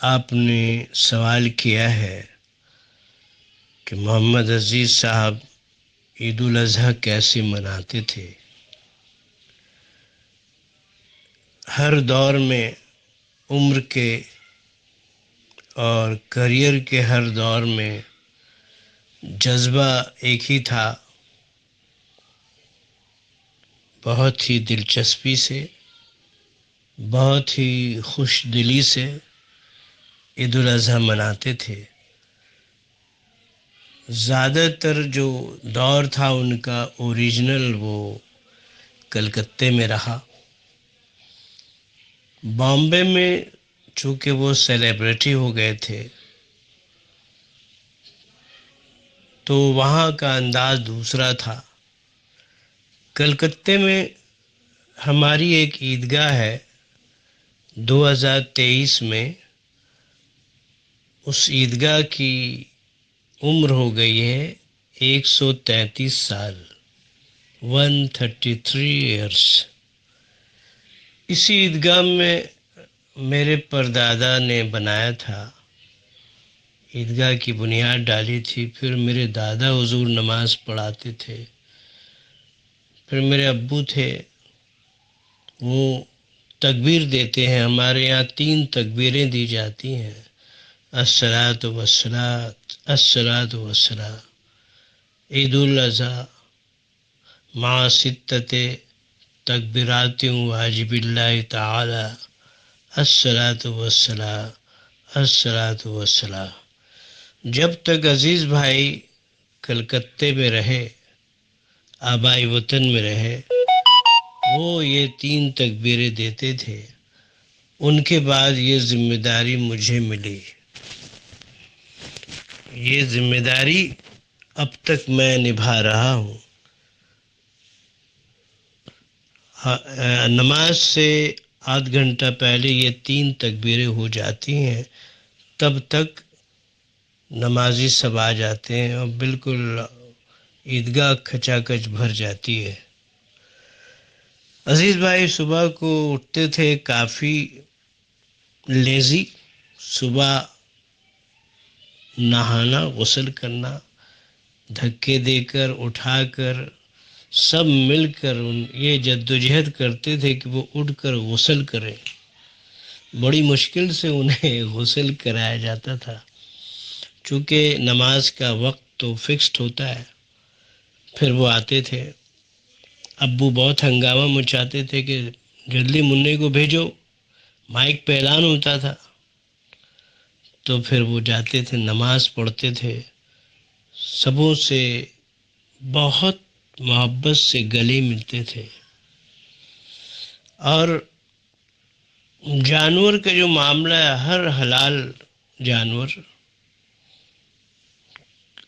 آپ نے سوال کیا ہے کہ محمد عزیز صاحب عید الاضحیٰ کیسے مناتے تھے۔ ہر دور میں عمر کے اور کریئر کے ہر دور میں جذبہ ایک ہی تھا، بہت ہی دلچسپی سے، بہت ہی خوش دلی سے عید الاضحیٰ مناتے تھے۔ زیادہ تر جو دور تھا ان کا اوریجنل وہ کلکتے میں رہا۔ بامبے میں چونکہ وہ سیلیبریٹی ہو گئے تھے تو وہاں کا انداز دوسرا تھا۔ کلکتے میں ہماری ایک عیدگاہ ہے 2023 میں، اس عیدگاہ کی عمر ہو گئی ہے 133 سال، 133 ایئرس۔ اسی عیدگاہ میں میرے پردادا نے بنایا تھا، عیدگاہ کی بنیاد ڈالی تھی۔ پھر میرے دادا حضور نماز پڑھاتے تھے، پھر میرے ابو تھے وہ تکبیر دیتے ہیں۔ ہمارے یہاں 3 تکبیریں دی جاتی ہیں، الصلاۃ والصلاۃ، الصلاۃ والسلام۔ عید الاضحیٰ مع ستۃ تکبیرات واجب اللہ تعالی، الصلاۃ والسلام، الصلاۃ والسلام۔ جب تک عزیز بھائی کلکتے میں رہے، آبائی وطن میں رہے، وہ یہ 3 تکبیریں دیتے تھے۔ ان کے بعد یہ ذمہ داری مجھے ملی۔ یہ ذمہ داری اب تک میں نبھا رہا ہوں۔ نماز سے آدھ گھنٹہ پہلے یہ 3 تکبیریں ہو جاتی ہیں، تب تک نمازی سب آ جاتے ہیں اور بالکل عیدگاہ کھچا کچ بھر جاتی ہے۔ عزیز بھائی صبح کو اٹھتے تھے کافی لیزی، صبح نہانا، غسل کرنا، دھکے دے کر اٹھا کر سب مل کر یہ جدوجہد کرتے تھے کہ وہ اٹھ کر غسل کریں۔ بڑی مشکل سے انہیں غسل کرایا جاتا تھا، چونکہ نماز کا وقت تو فکسڈ ہوتا ہے۔ پھر وہ آتے تھے، ابو بہت ہنگامہ مچاتے تھے کہ جلدی منع کو بھیجو، مائک پہ اعلان ہوتا تھا۔ تو پھر وہ جاتے تھے، نماز پڑھتے تھے، سبوں سے بہت محبت سے گلے ملتے تھے۔ اور جانور کا جو معاملہ ہے، ہر حلال جانور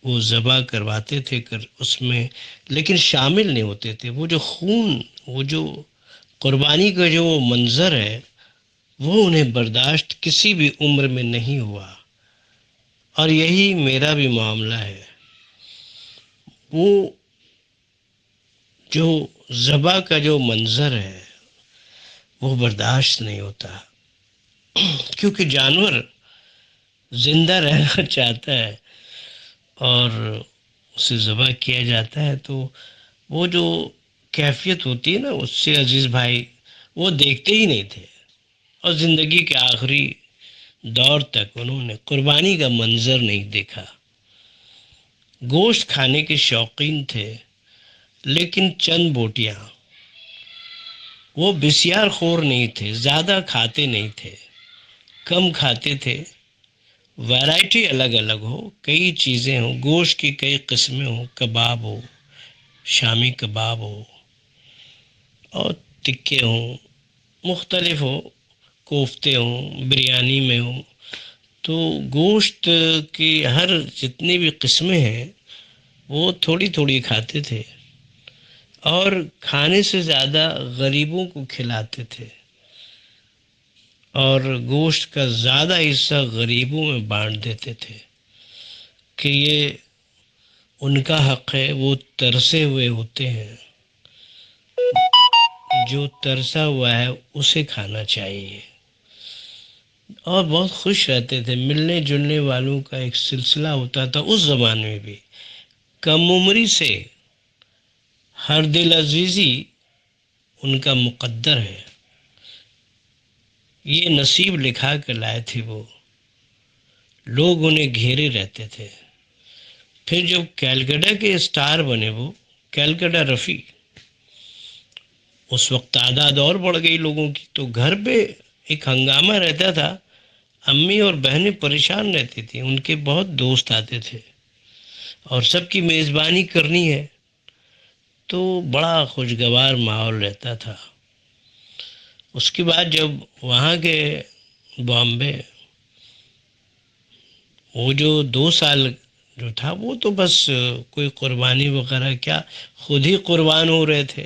وہ ذبح کرواتے تھے اس میں، لیکن شامل نہیں ہوتے تھے۔ وہ جو خون، وہ جو قربانی کا جو منظر ہے، وہ انہیں برداشت کسی بھی عمر میں نہیں ہوا۔ اور یہی میرا بھی معاملہ ہے، وہ جو ذبح کا جو منظر ہے وہ برداشت نہیں ہوتا، کیونکہ جانور زندہ رہنا چاہتا ہے اور اسے ذبح کیا جاتا ہے، تو وہ جو کیفیت ہوتی ہے نا، اس سے عزیز بھائی وہ دیکھتے ہی نہیں تھے۔ اور زندگی کے آخری دور تک انہوں نے قربانی کا منظر نہیں دیکھا۔ گوشت کھانے کے شوقین تھے، لیکن چند بوٹیاں، وہ بسیار خور نہیں تھے، زیادہ کھاتے نہیں تھے، کم کھاتے تھے۔ ویرائٹی الگ الگ ہو، کئی چیزیں ہوں، گوشت کی کئی قسمیں ہوں، کباب ہو، شامی کباب ہو اور ٹکے ہوں، مختلف ہو، کوفتے ہوں، بریانی میں ہوں، تو گوشت کی ہر جتنی بھی قسمیں ہیں وہ تھوڑی تھوڑی کھاتے تھے، اور کھانے سے زیادہ غریبوں کو کھلاتے تھے، اور گوشت کا زیادہ حصہ غریبوں میں بانٹ دیتے تھے کہ یہ ان کا حق ہے، وہ ترسے ہوئے ہوتے ہیں، جو ترسا ہوا ہے اسے کھانا چاہیے۔ اور بہت خوش رہتے تھے. ملنے جلنے والوں کا ایک سلسلہ ہوتا تھا اس زمانے میں بھی. کم عمری سے ہر دل عزیزی ان کا مقدر ہے. یہ نصیب لکھا کر لائے تھے وہ. لوگ انہیں گھیرے رہتے تھے. پھر جب کیلکٹا کے اسٹار بنے وہ کیلکٹا رفیع، اس وقت تعداد اور بڑھ گئی لوگوں کی، تو گھر پہ ایک ہنگامہ رہتا تھا. امی اور بہنیں پریشان رہتی تھیں. ان کے بہت دوست آتے تھے اور سب کی میزبانی کرنی ہے، تو بڑا خوشگوار ماحول رہتا تھا. اس کے بعد جب وہاں کے بامبے، وہ جو 2 سال جو تھا وہ تو بس کوئی قربانی وغیرہ کیا، خود ہی قربان ہو رہے تھے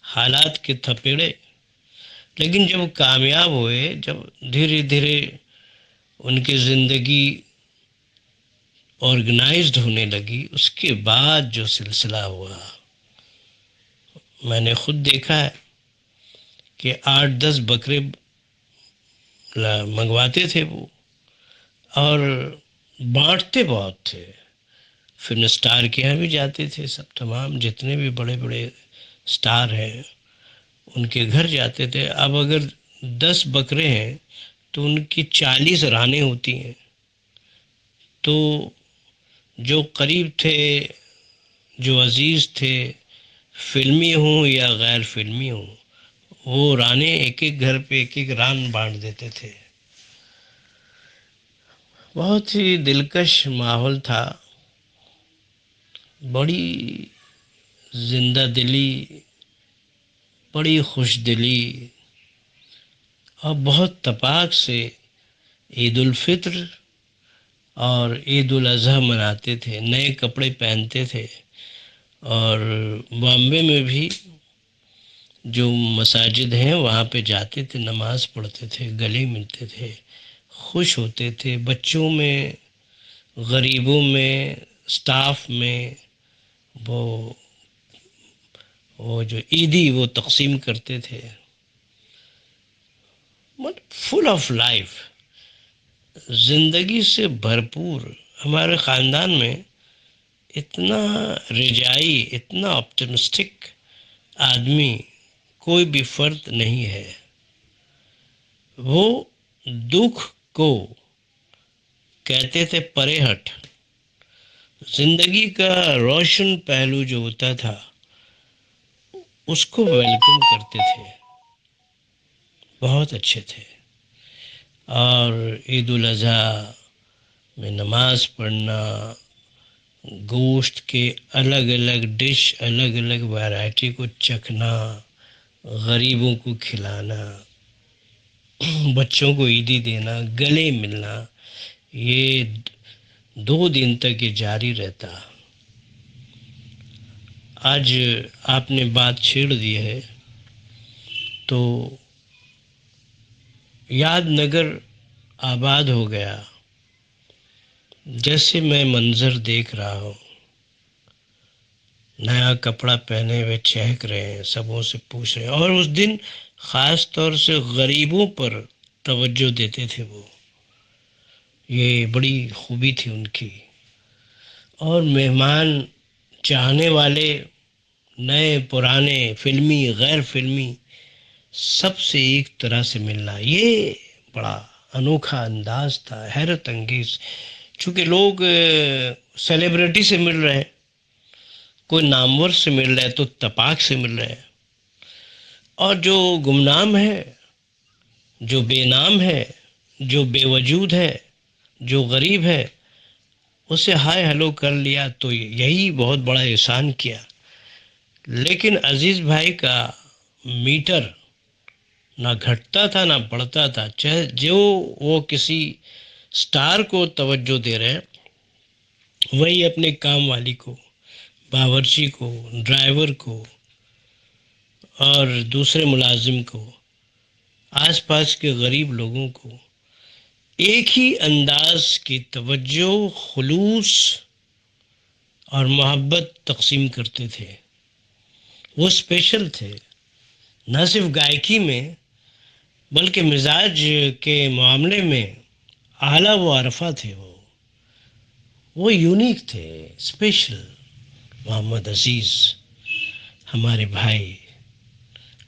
حالات کے تھپیڑے. لیکن جب کامیاب ہوئے، جب دھیرے دھیرے ان کی زندگی آرگنائزڈ ہونے لگی، اس کے بعد جو سلسلہ ہوا میں نے خود دیکھا ہے کہ 8-10 بکرے منگواتے تھے وہ، اور بانٹتے بہت تھے. فلم اسٹار کے یہاں بھی جاتے تھے، سب تمام جتنے بھی بڑے بڑے اسٹار ہیں ان کے گھر جاتے تھے. اب اگر 10 بکرے ہیں تو ان کی 40 رانیں ہوتی ہیں. تو جو قریب تھے، جو عزیز تھے، فلمی ہوں یا غیر فلمی ہوں، وہ رانیں ایک ایک گھر پہ ایک ایک ران بانٹ دیتے تھے. بہت ہی دلکش ماحول تھا. بڑی زندہ دلی، بڑی خوش دلی، اور بہت تپاک سے عید الفطر اور عید الاضحیٰ مناتے تھے. نئے کپڑے پہنتے تھے. اور بامبے میں بھی جو مساجد ہیں وہاں پہ جاتے تھے، نماز پڑھتے تھے، گلے ملتے تھے، خوش ہوتے تھے. بچوں میں، غریبوں میں، سٹاف میں وہ جو عیدی وہ تقسیم کرتے تھے. فل آف لائف، زندگی سے بھرپور. ہمارے خاندان میں اتنا رجائی، اتنا آپٹمسٹک آدمی کوئی بھی فرد نہیں ہے. وہ دکھ کو کہتے تھے پرے ہٹ. زندگی کا روشن پہلو جو ہوتا تھا اس کو ویلکم کرتے تھے. بہت اچھے تھے. اور عید الاضحیٰ میں نماز پڑھنا، گوشت کے الگ الگ ڈش، الگ الگ ویرائٹی کو چکھنا، غریبوں کو کھلانا، بچوں کو عیدی دینا، گلے ملنا، یہ 2 دن تک یہ جاری رہتا. آج آپ نے بات چھیڑ دی ہے تو یاد نگر آباد ہو گیا. جیسے میں منظر دیکھ رہا ہوں، نیا کپڑا پہنے ہوئے چہک رہے ہیں، سبوں سے پوچھ رہے ہیں. اور اس دن خاص طور سے غریبوں پر توجہ دیتے تھے وہ. یہ بڑی خوبی تھی ان کی. اور مہمان چاہنے والے، نئے پرانے، فلمی غیر فلمی، سب سے ایک طرح سے ملنا، یہ بڑا انوکھا انداز تھا، حیرت انگیز. چونکہ لوگ سیلیبریٹی سے مل رہے ہیں، کوئی نامور سے مل رہا ہے تو تپاک سے مل رہے ہیں، اور جو گمنام ہے، جو بے نام ہے، جو بے وجود ہے، جو غریب ہے، اسے ہائے ہلو کر لیا تو یہی بہت بڑا احسان کیا. لیکن عزیز بھائی کا میٹر نہ گھٹتا تھا نہ بڑھتا تھا. چاہے جو وہ کسی سٹار کو توجہ دے رہے ہیں، وہی اپنے کام والی کو، باورچی کو، ڈرائیور کو اور دوسرے ملازم کو، آس پاس کے غریب لوگوں کو ایک ہی انداز کی توجہ، خلوص اور محبت تقسیم کرتے تھے. وہ اسپیشل تھے. نہ صرف گائکی میں، بلکہ مزاج کے معاملے میں اعلیٰ و عرفہ تھے وہ یونیک تھے، اسپیشل۔ محمد عزیز ہمارے بھائی،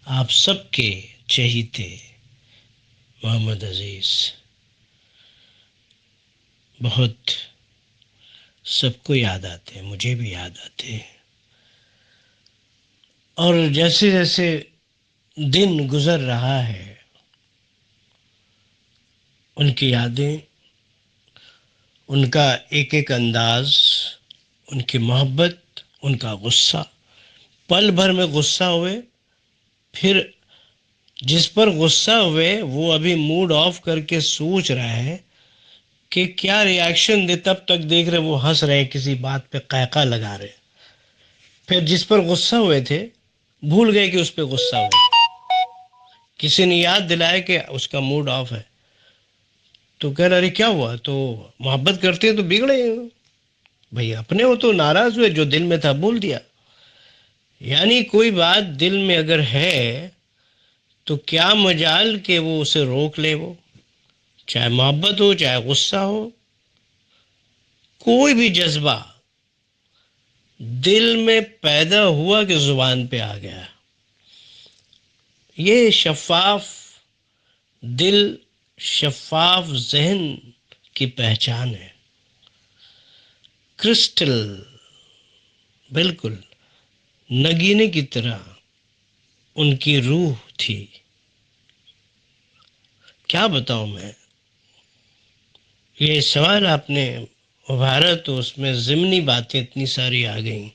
آپ سب کے چہیتے محمد عزیز بہت سب کو یاد آتے ہیں، مجھے بھی یاد آتے ہیں۔ اور جیسے جیسے دن گزر رہا ہے، ان کی یادیں، ان کا ایک ایک انداز، ان کی محبت، ان کا غصہ، پل بھر میں غصہ ہوئے، پھر جس پر غصہ ہوئے وہ ابھی موڈ آف کر کے سوچ رہا ہے کہ کیا ریاکشن دے، تب تک دیکھ رہے وہ ہنس رہے، کسی بات پہ قہقہ لگا رہے، پھر جس پر غصہ ہوئے تھے بھول گئے کہ اس پہ غصہ ہوئے تھے، کسی نے یاد دلایا کہ اس کا موڈ آف ہے، تو کہہ رہا ارے کیا ہوا، تو محبت کرتے ہیں تو بگڑے بھئی، اپنے ہو تو ناراض ہوئے، جو دل میں تھا بول دیا۔ یعنی کوئی بات دل میں اگر ہے تو کیا مجال کہ وہ اسے روک لے، وہ چاہے محبت ہو چاہے غصہ ہو، کوئی بھی جذبہ دل میں پیدا ہوا کہ زبان پہ آ گیا۔ یہ شفاف دل، شفاف ذہن کی پہچان ہے، کرسٹل، بالکل نگینے کی طرح ان کی روح تھی۔ کیا بتاؤں میں، یہ سوال آپ نے ابھارا تو اس میں ضمنی باتیں اتنی ساری آ گئیں۔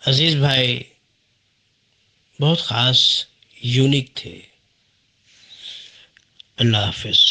عزیز بھائی بہت خاص، یونیک تھے۔ اللہ حافظ۔